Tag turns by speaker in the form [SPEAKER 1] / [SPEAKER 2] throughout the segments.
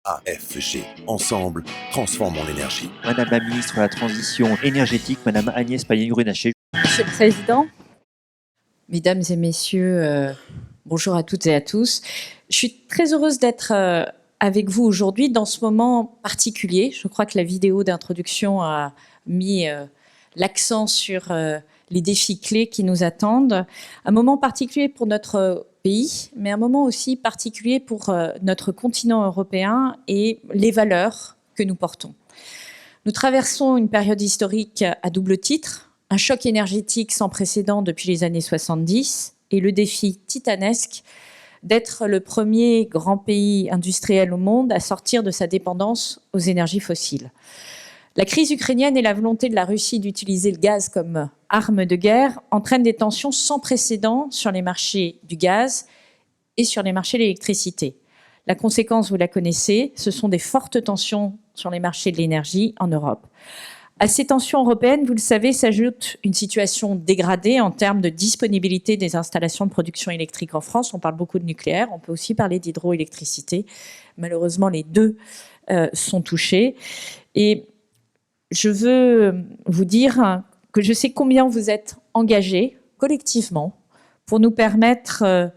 [SPEAKER 1] AFG. Ensemble, transformons l'énergie.
[SPEAKER 2] Madame la ministre de la Transition énergétique, Madame Agnès Pannier-Runacher.
[SPEAKER 3] Monsieur le Président, Mesdames et Messieurs, bonjour à toutes et à tous. Je suis très heureuse d'être avec vous aujourd'hui dans ce moment particulier. Je crois que la vidéo d'introduction a mis l'accent sur les défis clés qui nous attendent. Un moment particulier pour notre pays, mais un moment aussi particulier pour notre continent européen et les valeurs que nous portons. Nous traversons une période historique à double titre, un choc énergétique sans précédent depuis les années 70 et le défi titanesque d'être le premier grand pays industriel au monde à sortir de sa dépendance aux énergies fossiles. La crise ukrainienne et la volonté de la Russie d'utiliser le gaz comme arme de guerre entraînent des tensions sans précédent sur les marchés du gaz et sur les marchés de l'électricité. La conséquence, vous la connaissez, ce sont des fortes tensions sur les marchés de l'énergie en Europe. À ces tensions européennes, vous le savez, s'ajoute une situation dégradée en termes de disponibilité des installations de production électrique en France. On parle beaucoup de nucléaire, on peut aussi parler d'hydroélectricité. Malheureusement, les deux sont touchés. Et je veux vous dire que je sais combien vous êtes engagés collectivement pour nous permettre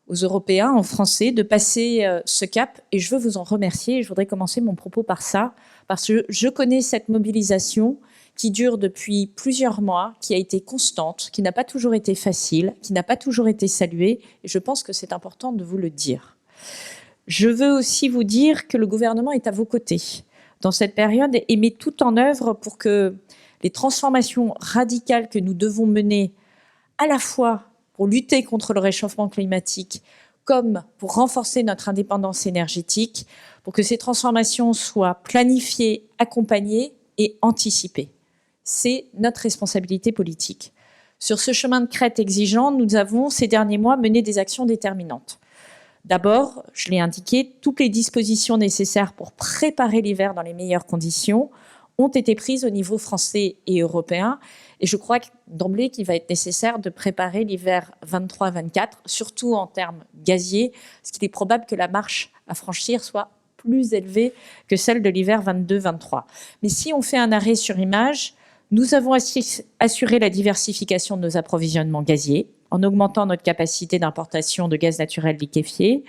[SPEAKER 3] aux Européens, aux Français, de passer ce cap. Et je veux vous en remercier. Je voudrais commencer mon propos par ça, parce que je connais cette mobilisation qui dure depuis plusieurs mois, qui a été constante, qui n'a pas toujours été facile, qui n'a pas toujours été saluée. Et je pense que c'est important de vous le dire. Je veux aussi vous dire que le gouvernement est à vos côtés dans cette période et met tout en œuvre pour que les transformations radicales que nous devons mener à la fois pour lutter contre le réchauffement climatique, comme pour renforcer notre indépendance énergétique, pour que ces transformations soient planifiées, accompagnées et anticipées. C'est notre responsabilité politique. Sur ce chemin de crête exigeant, nous avons, ces derniers mois, mené des actions déterminantes. D'abord, je l'ai indiqué, toutes les dispositions nécessaires pour préparer l'hiver dans les meilleures conditions ont été prises au niveau français et européen. Et je crois d'emblée qu'il va être nécessaire de préparer l'hiver 23-24, surtout en termes gaziers, parce qu'il est probable que la marche à franchir soit plus élevée que celle de l'hiver 22-23. Mais si on fait un arrêt sur image, nous avons assuré la diversification de nos approvisionnements gaziers, en augmentant notre capacité d'importation de gaz naturel liquéfié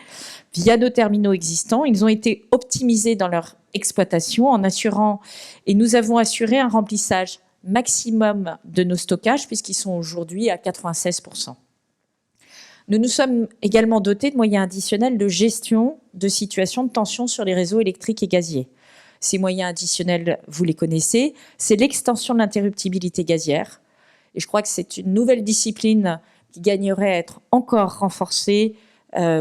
[SPEAKER 3] via nos terminaux existants. Ils ont été optimisés dans leur exploitation en assurant, et nous avons assuré un remplissage maximum de nos stockages puisqu'ils sont aujourd'hui à 96%. Nous nous sommes également dotés de moyens additionnels de gestion de situations de tension sur les réseaux électriques et gaziers. Ces moyens additionnels, vous les connaissez, c'est l'extension de l'interruptibilité gazière. Et je crois que c'est une nouvelle discipline qui gagnerait à être encore renforcée,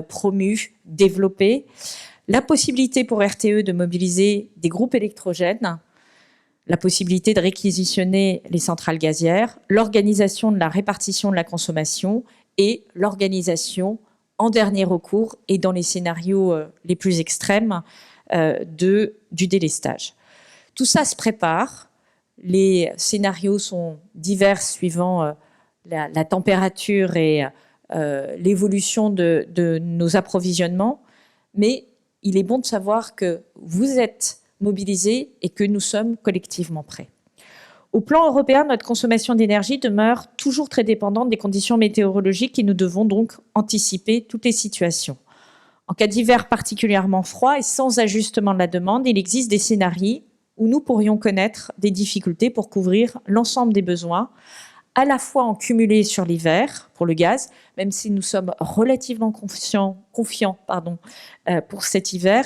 [SPEAKER 3] promue, développée. La possibilité pour RTE de mobiliser des groupes électrogènes, la possibilité de réquisitionner les centrales gazières, l'organisation de la répartition de la consommation et l'organisation, en dernier recours et dans les scénarios les plus extrêmes, du délestage. Tout ça se prépare. Les scénarios sont divers suivant la température et l'évolution de nos approvisionnements, mais il est bon de savoir que vous êtes mobilisés et que nous sommes collectivement prêts. Au plan européen, notre consommation d'énergie demeure toujours très dépendante des conditions météorologiques et nous devons donc anticiper toutes les situations. En cas d'hiver particulièrement froid et sans ajustement de la demande, il existe des scénarios où nous pourrions connaître des difficultés pour couvrir l'ensemble des besoins, à la fois en cumulé sur l'hiver pour le gaz, même si nous sommes relativement confiants pour cet hiver,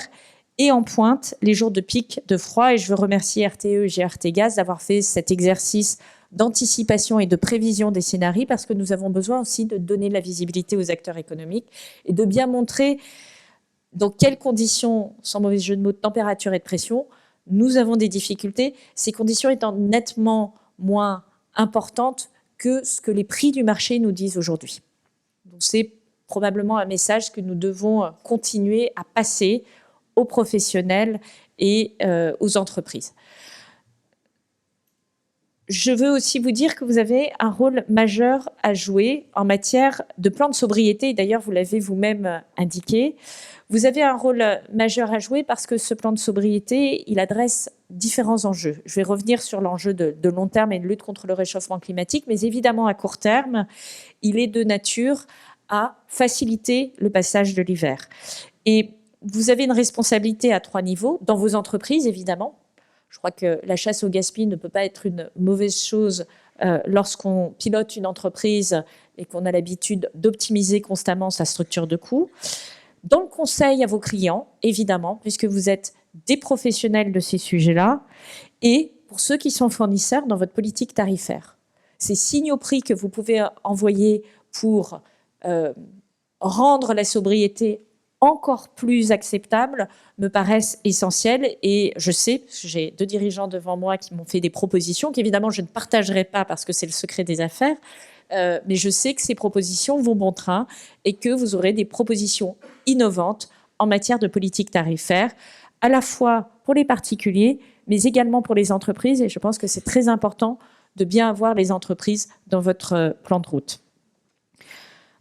[SPEAKER 3] et en pointe les jours de pic de froid. Et je veux remercier RTE et GRT Gaz d'avoir fait cet exercice d'anticipation et de prévision des scénarios, parce que nous avons besoin aussi de donner de la visibilité aux acteurs économiques et de bien montrer dans quelles conditions, sans mauvais jeu de mots, de température et de pression, nous avons des difficultés, ces conditions étant nettement moins importantes que ce que les prix du marché nous disent aujourd'hui. Donc c'est probablement un message que nous devons continuer à passer aux professionnels et aux entreprises. je veux aussi vous dire que vous avez un rôle majeur à jouer en matière de plan de sobriété. D'ailleurs, vous l'avez vous-même indiqué. Vous avez un rôle majeur à jouer parce que ce plan de sobriété, il adresse différents enjeux. Je vais revenir sur l'enjeu de long terme et de lutte contre le réchauffement climatique, mais évidemment, à court terme, il est de nature à faciliter le passage de l'hiver. Et vous avez une responsabilité à 3 niveaux, dans vos entreprises, évidemment. Je crois que la chasse au gaspillage ne peut pas être une mauvaise chose lorsqu'on pilote une entreprise et qu'on a l'habitude d'optimiser constamment sa structure de coûts. Dans le conseil à vos clients, évidemment, puisque vous êtes des professionnels de ces sujets-là, et pour ceux qui sont fournisseurs dans votre politique tarifaire. Ces signaux prix que vous pouvez envoyer pour rendre la sobriété encore plus acceptable me paraissent essentiels. Et je sais, parce que j'ai 2 dirigeants devant moi qui m'ont fait des propositions, qu'évidemment je ne partagerai pas parce que c'est le secret des affaires, mais je sais que ces propositions vont bon train et que vous aurez des propositions innovantes en matière de politique tarifaire, à la fois pour les particuliers, mais également pour les entreprises. Et je pense que c'est très important de bien avoir les entreprises dans votre plan de route.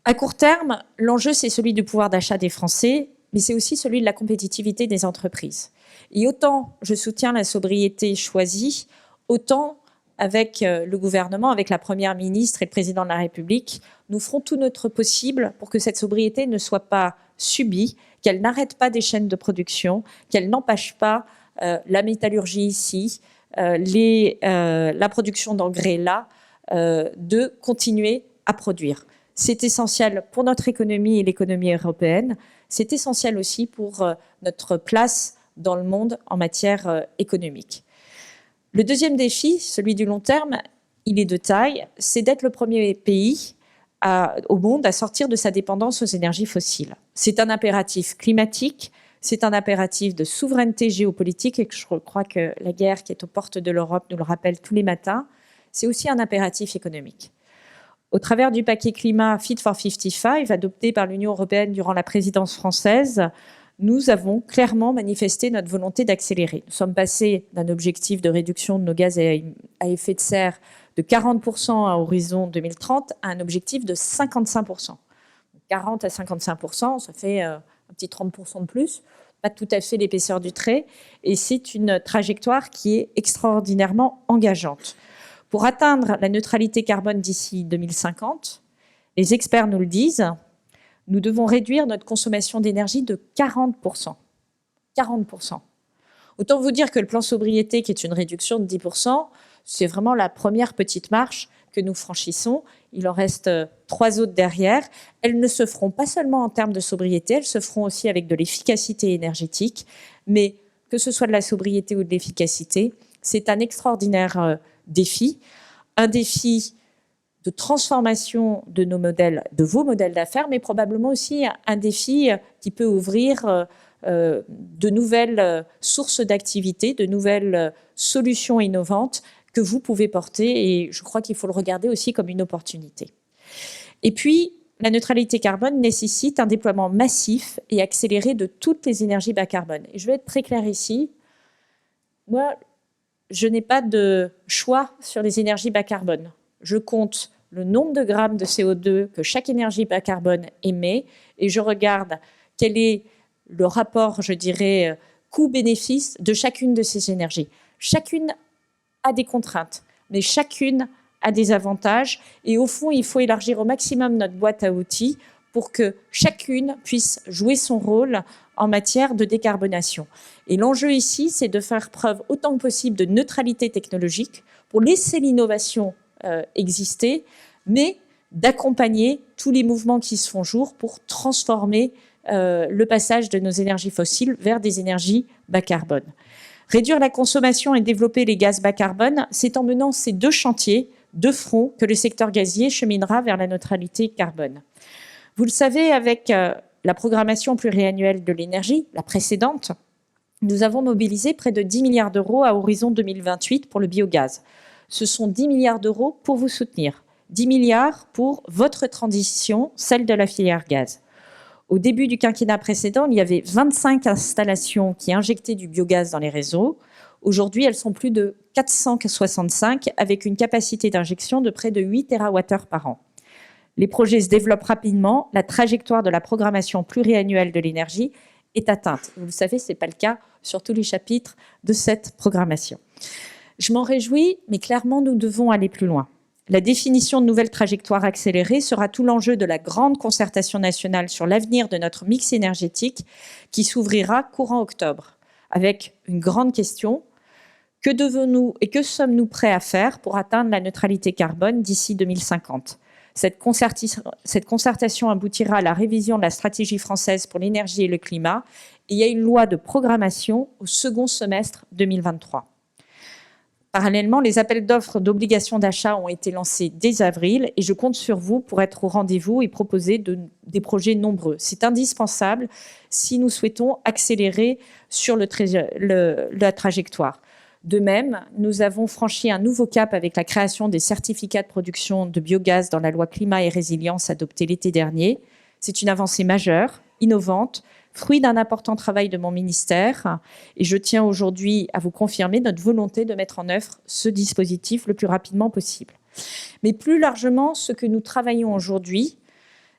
[SPEAKER 3] À court terme, l'enjeu, c'est celui du pouvoir d'achat des Français, mais c'est aussi celui de la compétitivité des entreprises. Et autant je soutiens la sobriété choisie, autant avec le gouvernement, avec la Première ministre et le Président de la République, nous ferons tout notre possible pour que cette sobriété ne soit pas subie, qu'elle n'arrête pas des chaînes de production, qu'elle n'empêche pas la métallurgie ici, la production d'engrais là, de continuer à produire. C'est essentiel pour notre économie et l'économie européenne. C'est essentiel aussi pour notre place dans le monde en matière économique. Le deuxième défi, celui du long terme, il est de taille, c'est d'être le premier pays au monde à sortir de sa dépendance aux énergies fossiles. C'est un impératif climatique, c'est un impératif de souveraineté géopolitique, et je crois que la guerre qui est aux portes de l'Europe nous le rappelle tous les matins. C'est aussi un impératif économique. Au travers du paquet climat Fit for 55, adopté par l'Union européenne durant la présidence française, nous avons clairement manifesté notre volonté d'accélérer. Nous sommes passés d'un objectif de réduction de nos gaz à effet de serre de 40% à horizon 2030 à un objectif de 55%. 40 à 55%, ça fait un petit 30% de plus, pas tout à fait l'épaisseur du trait, et c'est une trajectoire qui est extraordinairement engageante. Pour atteindre la neutralité carbone d'ici 2050, les experts nous le disent, nous devons réduire notre consommation d'énergie de 40%. 40%. Autant vous dire que le plan sobriété, qui est une réduction de 10%, c'est vraiment la première petite marche que nous franchissons. Il en reste 3 autres derrière. Elles ne se feront pas seulement en termes de sobriété, elles se feront aussi avec de l'efficacité énergétique. Mais que ce soit de la sobriété ou de l'efficacité, c'est un extraordinaire défi. Un défi de transformation de nos modèles, de vos modèles d'affaires, mais probablement aussi un défi qui peut ouvrir de nouvelles sources d'activité, de nouvelles solutions innovantes que vous pouvez porter, et je crois qu'il faut le regarder aussi comme une opportunité. Et puis, la neutralité carbone nécessite un déploiement massif et accéléré de toutes les énergies bas carbone. Et je vais être très claire ici. Moi, je n'ai pas de choix sur les énergies bas carbone. Je compte le nombre de grammes de CO2 que chaque énergie bas carbone émet et je regarde quel est le rapport, je dirais, coût-bénéfice de chacune de ces énergies. Chacune a des contraintes, mais chacune a des avantages. Et au fond, il faut élargir au maximum notre boîte à outils pour que chacune puisse jouer son rôle en matière de décarbonation. Et l'enjeu ici, c'est de faire preuve autant que possible de neutralité technologique pour laisser l'innovation exister, mais d'accompagner tous les mouvements qui se font jour pour transformer le passage de nos énergies fossiles vers des énergies bas carbone. Réduire la consommation et développer les gaz bas carbone, c'est en menant ces 2 chantiers de front que le secteur gazier cheminera vers la neutralité carbone. Vous le savez, avec la programmation pluriannuelle de l'énergie, la précédente, nous avons mobilisé près de 10 milliards d'euros à horizon 2028 pour le biogaz. Ce sont 10 milliards d'euros pour vous soutenir, 10 milliards pour votre transition, celle de la filière gaz. Au début du quinquennat précédent, il y avait 25 installations qui injectaient du biogaz dans les réseaux. Aujourd'hui, elles sont plus de 465 avec une capacité d'injection de près de 8 TWh par an. Les projets se développent rapidement, la trajectoire de la programmation pluriannuelle de l'énergie est atteinte. Vous le savez, ce n'est pas le cas sur tous les chapitres de cette programmation. Je m'en réjouis, mais clairement, nous devons aller plus loin. La définition de nouvelles trajectoires accélérées sera tout l'enjeu de la grande concertation nationale sur l'avenir de notre mix énergétique qui s'ouvrira courant octobre, avec une grande question: que devons-nous et que sommes-nous prêts à faire pour atteindre la neutralité carbone d'ici 2050 ? Cette concertation aboutira à la révision de la stratégie française pour l'énergie et le climat, et il y a une loi de programmation au second semestre 2023. Parallèlement, les appels d'offres d'obligation d'achat ont été lancés dès avril et je compte sur vous pour être au rendez-vous et proposer des projets nombreux. C'est indispensable si nous souhaitons accélérer sur la trajectoire. De même, nous avons franchi un nouveau cap avec la création des certificats de production de biogaz dans la loi climat et résilience adoptée l'été dernier. C'est une avancée majeure, innovante, fruit d'un important travail de mon ministère. Et je tiens aujourd'hui à vous confirmer notre volonté de mettre en œuvre ce dispositif le plus rapidement possible. Mais plus largement, ce que nous travaillons aujourd'hui,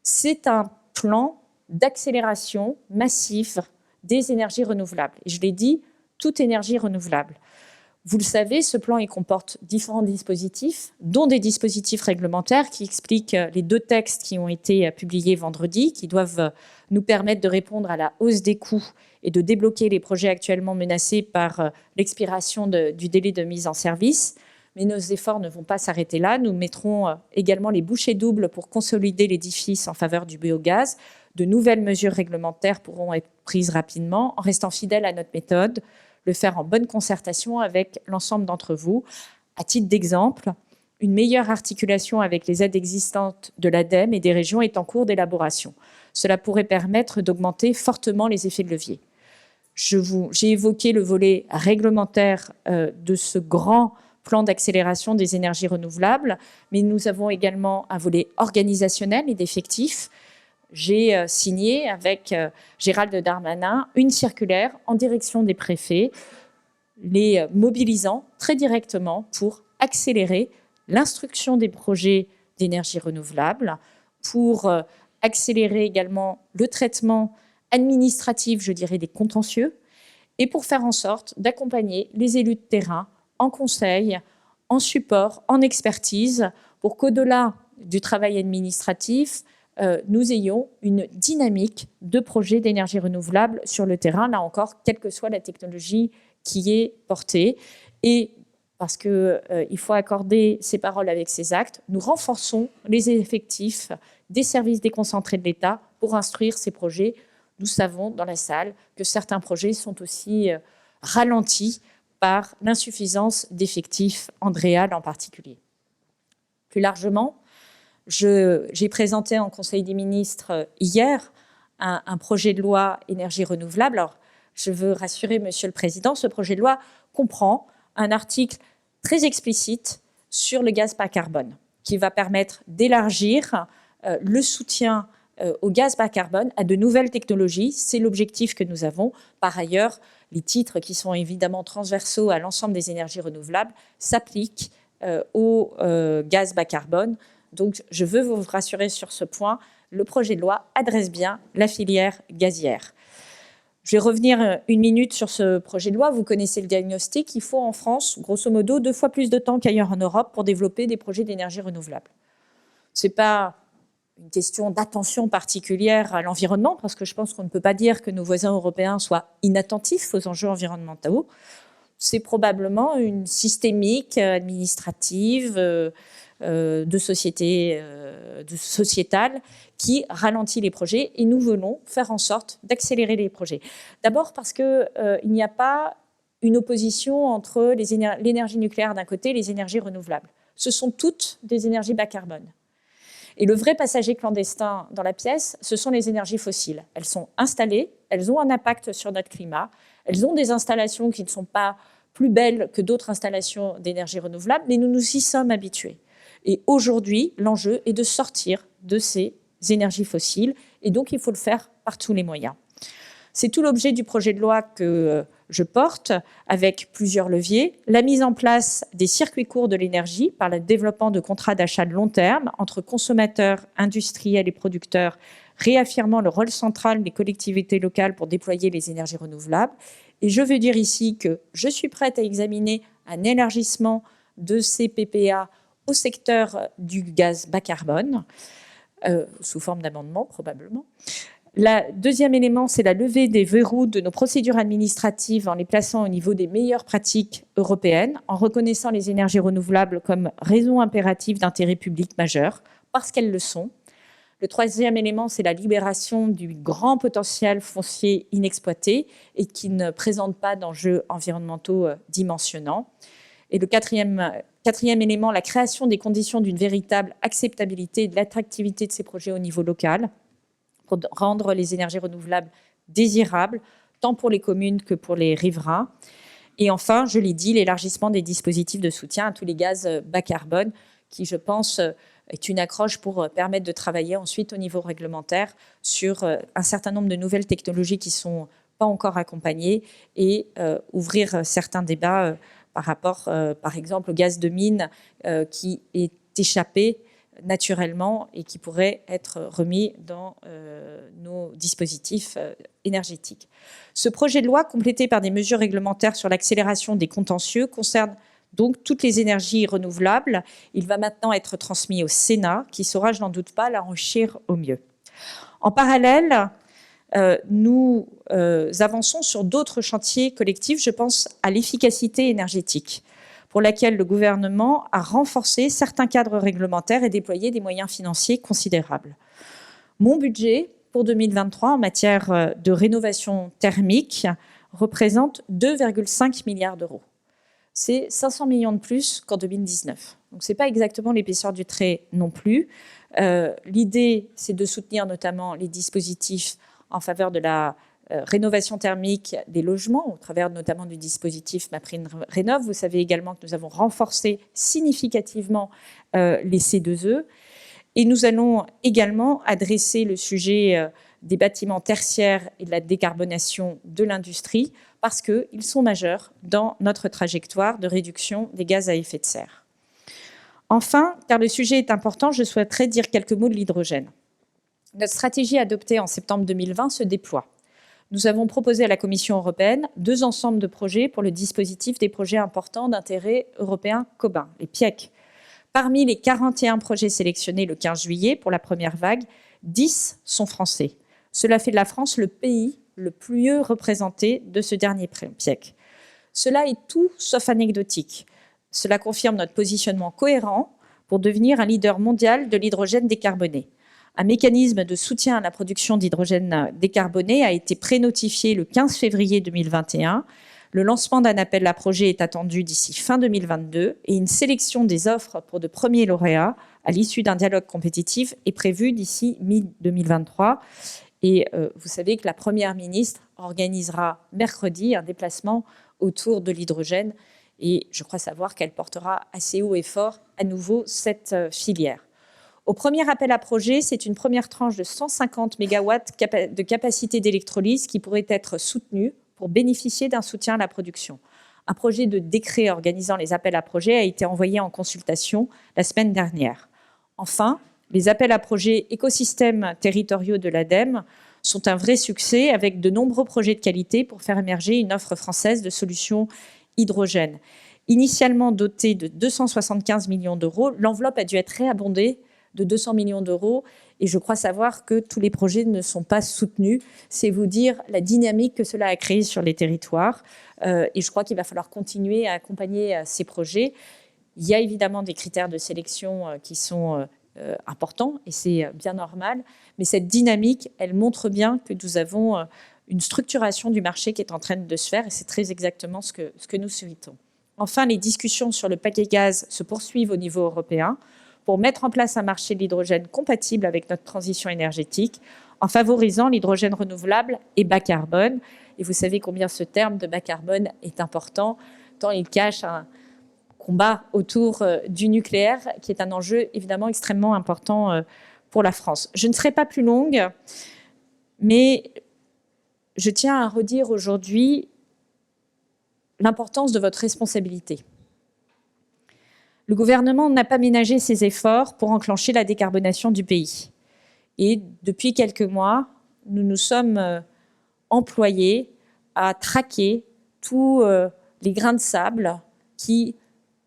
[SPEAKER 3] c'est un plan d'accélération massive des énergies renouvelables. Et je l'ai dit, toute énergie renouvelable. Vous le savez, ce plan il comporte différents dispositifs, dont des dispositifs réglementaires qui expliquent les 2 textes qui ont été publiés vendredi, qui doivent nous permettre de répondre à la hausse des coûts et de débloquer les projets actuellement menacés par l'expiration du délai de mise en service. Mais nos efforts ne vont pas s'arrêter là. Nous mettrons également les bouchées doubles pour consolider l'édifice en faveur du biogaz. De nouvelles mesures réglementaires pourront être prises rapidement en restant fidèles à notre méthode, le faire en bonne concertation avec l'ensemble d'entre vous. À titre d'exemple, une meilleure articulation avec les aides existantes de l'ADEME et des régions est en cours d'élaboration. Cela pourrait permettre d'augmenter fortement les effets de levier. J'ai évoqué le volet réglementaire de ce grand plan d'accélération des énergies renouvelables, mais nous avons également un volet organisationnel et d'effectifs. J'ai signé avec Gérald Darmanin une circulaire en direction des préfets, les mobilisant très directement pour accélérer l'instruction des projets d'énergie renouvelable, pour accélérer également le traitement administratif, je dirais, des contentieux, et pour faire en sorte d'accompagner les élus de terrain en conseil, en support, en expertise, pour qu'au-delà du travail administratif, nous ayons une dynamique de projets d'énergie renouvelable sur le terrain, là encore, quelle que soit la technologie qui est portée. Et parce qu'il faut accorder ses paroles avec ses actes, nous renforçons les effectifs des services déconcentrés de l'État pour instruire ces projets. Nous savons dans la salle que certains projets sont aussi ralentis par l'insuffisance d'effectifs en DREAL en particulier. Plus largement, j'ai présenté en Conseil des ministres hier un projet de loi énergie renouvelable. Alors, je veux rassurer Monsieur le Président, ce projet de loi comprend un article très explicite sur le gaz bas carbone qui va permettre d'élargir le soutien au gaz bas carbone à de nouvelles technologies. C'est l'objectif que nous avons. Par ailleurs, les titres qui sont évidemment transversaux à l'ensemble des énergies renouvelables s'appliquent au gaz bas carbone. Donc, je veux vous rassurer sur ce point. Le projet de loi adresse bien la filière gazière. Je vais revenir 1 minute sur ce projet de loi. Vous connaissez le diagnostic. Il faut en France, grosso modo, 2 fois plus de temps qu'ailleurs en Europe pour développer des projets d'énergie renouvelable. Ce n'est pas une question d'attention particulière à l'environnement, parce que je pense qu'on ne peut pas dire que nos voisins européens soient inattentifs aux enjeux environnementaux. C'est probablement une systémique administrative de sociétale qui ralentit les projets et nous voulons faire en sorte d'accélérer les projets. D'abord parce qu'il n'y a pas une opposition entre l'énergie nucléaire d'un côté et les énergies renouvelables. Ce sont toutes des énergies bas carbone. Et le vrai passager clandestin dans la pièce, ce sont les énergies fossiles. Elles sont installées, elles ont un impact sur notre climat, elles ont des installations qui ne sont pas plus belles que d'autres installations d'énergie renouvelable, mais nous nous y sommes habitués. Et aujourd'hui, l'enjeu est de sortir de ces énergies fossiles, et donc il faut le faire par tous les moyens. C'est tout l'objet du projet de loi que je porte avec plusieurs leviers. La mise en place des circuits courts de l'énergie par le développement de contrats d'achat de long terme entre consommateurs, industriels et producteurs, réaffirmant le rôle central des collectivités locales pour déployer les énergies renouvelables. Et je veux dire ici que je suis prête à examiner un élargissement de ces PPA au secteur du gaz bas carbone, sous forme d'amendement probablement. Le deuxième élément, c'est la levée des verrous de nos procédures administratives en les plaçant au niveau des meilleures pratiques européennes, en reconnaissant les énergies renouvelables comme raison impérative d'intérêt public majeur, parce qu'elles le sont. Le troisième élément, c'est la libération du grand potentiel foncier inexploité et qui ne présente pas d'enjeux environnementaux dimensionnants. Et le quatrième élément, la création des conditions d'une véritable acceptabilité et de l'attractivité de ces projets au niveau local pour rendre les énergies renouvelables désirables, tant pour les communes que pour les riverains. Et enfin, je l'ai dit, l'élargissement des dispositifs de soutien à tous les gaz bas carbone, qui, je pense, est une accroche pour permettre de travailler ensuite au niveau réglementaire sur un certain nombre de nouvelles technologies qui ne sont pas encore accompagnées et ouvrir certains débats par rapport, par exemple, au gaz de mine qui est échappé naturellement et qui pourrait être remis dans nos dispositifs énergétiques. Ce projet de loi, complété par des mesures réglementaires sur l'accélération des contentieux, concerne donc toutes les énergies renouvelables. Il va maintenant être transmis au Sénat, qui saura, je n'en doute pas, l'enrichir au mieux. En parallèle, nous avançons sur d'autres chantiers collectifs. Je pense à l'efficacité énergétique, pour laquelle le gouvernement a renforcé certains cadres réglementaires et déployé des moyens financiers considérables. Mon budget pour 2023 en matière de rénovation thermique représente 2,5 milliards d'euros. C'est 500 millions de plus qu'en 2019. Donc, ce n'est pas exactement l'épaisseur du trait non plus. L'idée, c'est de soutenir notamment les dispositifs en faveur de la rénovation thermique des logements, au travers notamment du dispositif MaPrimeRénov'. Vous savez également que nous avons renforcé significativement les C2E. Et nous allons également adresser le sujet des bâtiments tertiaires et de la décarbonation de l'industrie, parce qu'ils sont majeurs dans notre trajectoire de réduction des gaz à effet de serre. Enfin, car le sujet est important, je souhaiterais dire quelques mots de l'hydrogène. Notre stratégie adoptée en septembre 2020 se déploie. Nous avons proposé à la Commission européenne 2 ensembles de projets pour le dispositif des projets importants d'intérêt européen commun, les PIEC. Parmi les 41 projets sélectionnés le 15 juillet pour la première vague, 10 sont français. Cela fait de la France le pays le plus mieux représenté de ce dernier PIEC. Cela est tout sauf anecdotique. Cela confirme notre positionnement cohérent pour devenir un leader mondial de l'hydrogène décarboné. Un mécanisme de soutien à la production d'hydrogène décarboné a été pré-notifié le 15 février 2021. Le lancement d'un appel à projet est attendu d'ici fin 2022 et une sélection des offres pour de premiers lauréats à l'issue d'un dialogue compétitif est prévue d'ici mi-2023. Et vous savez que la Première ministre organisera mercredi un déplacement autour de l'hydrogène et je crois savoir qu'elle portera assez haut et fort à nouveau cette filière. Au premier appel à projet, c'est une première tranche de 150 MW de capacité d'électrolyse qui pourrait être soutenue pour bénéficier d'un soutien à la production. Un projet de décret organisant les appels à projets a été envoyé en consultation la semaine dernière. Enfin, les appels à projets écosystèmes territoriaux de l'ADEME sont un vrai succès avec de nombreux projets de qualité pour faire émerger une offre française de solutions hydrogène. Initialement dotée de 275 millions d'euros, l'enveloppe a dû être réabondée de 200 millions d'euros et je crois savoir que tous les projets ne sont pas soutenus. C'est vous dire la dynamique que cela a créée sur les territoires et je crois qu'il va falloir continuer à accompagner ces projets. Il y a évidemment des critères de sélection qui sont importants et c'est bien normal, mais cette dynamique, elle montre bien que nous avons une structuration du marché qui est en train de se faire et c'est très exactement ce que nous souhaitons. Enfin, les discussions sur le paquet gaz se poursuivent au niveau européen pour mettre en place un marché de l'hydrogène compatible avec notre transition énergétique en favorisant l'hydrogène renouvelable et bas carbone. Et vous savez combien ce terme de bas carbone est important, tant il cache un combat autour du nucléaire, qui est un enjeu évidemment extrêmement important pour la France. Je ne serai pas plus longue, mais je tiens à redire aujourd'hui l'importance de votre responsabilité. Le gouvernement n'a pas ménagé ses efforts pour enclencher la décarbonation du pays. Et depuis quelques mois, nous nous sommes employés à traquer tous les grains de sable qui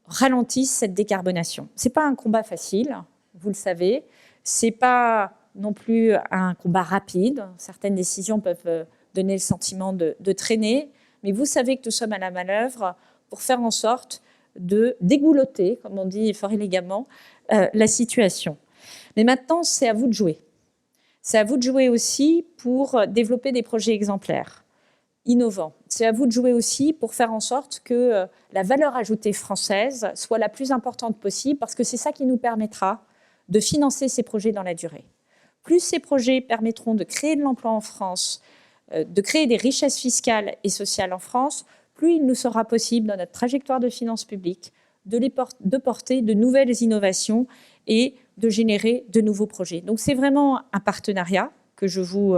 [SPEAKER 3] ralentissent cette décarbonation. Ce n'est pas un combat facile, vous le savez. Ce n'est pas non plus un combat rapide. Certaines décisions peuvent donner le sentiment de traîner. Mais vous savez que nous sommes à la manœuvre pour faire en sorte de dégoulotter, comme on dit fort élégamment, la situation. Mais maintenant, c'est à vous de jouer. C'est à vous de jouer aussi pour développer des projets exemplaires, innovants. C'est à vous de jouer aussi pour faire en sorte que la valeur ajoutée française soit la plus importante possible, parce que c'est ça qui nous permettra de financer ces projets dans la durée. Plus ces projets permettront de créer de l'emploi en France, de créer des richesses fiscales et sociales en France, plus il nous sera possible, dans notre trajectoire de finances publiques, de porter de nouvelles innovations et de générer de nouveaux projets. Donc c'est vraiment un partenariat que je vous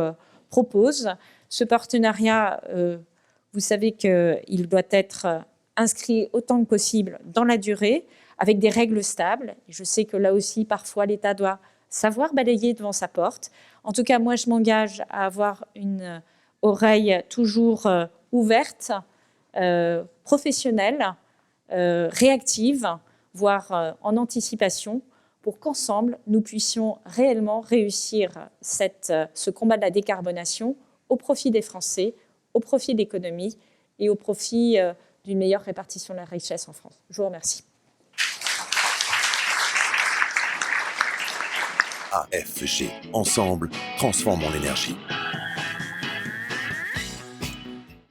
[SPEAKER 3] propose. Ce partenariat, vous savez qu'il doit être inscrit autant que possible dans la durée, avec des règles stables. Et je sais que là aussi, parfois, l'État doit savoir balayer devant sa porte. En tout cas, moi, je m'engage à avoir une oreille toujours ouverte, professionnelle, réactive, voire en anticipation, pour qu'ensemble, nous puissions réellement réussir ce combat de la décarbonation au profit des Français, au profit de l'économie et au profit d'une meilleure répartition de la richesse en France. Je vous remercie.
[SPEAKER 1] AFG. Ensemble, transformons l'énergie.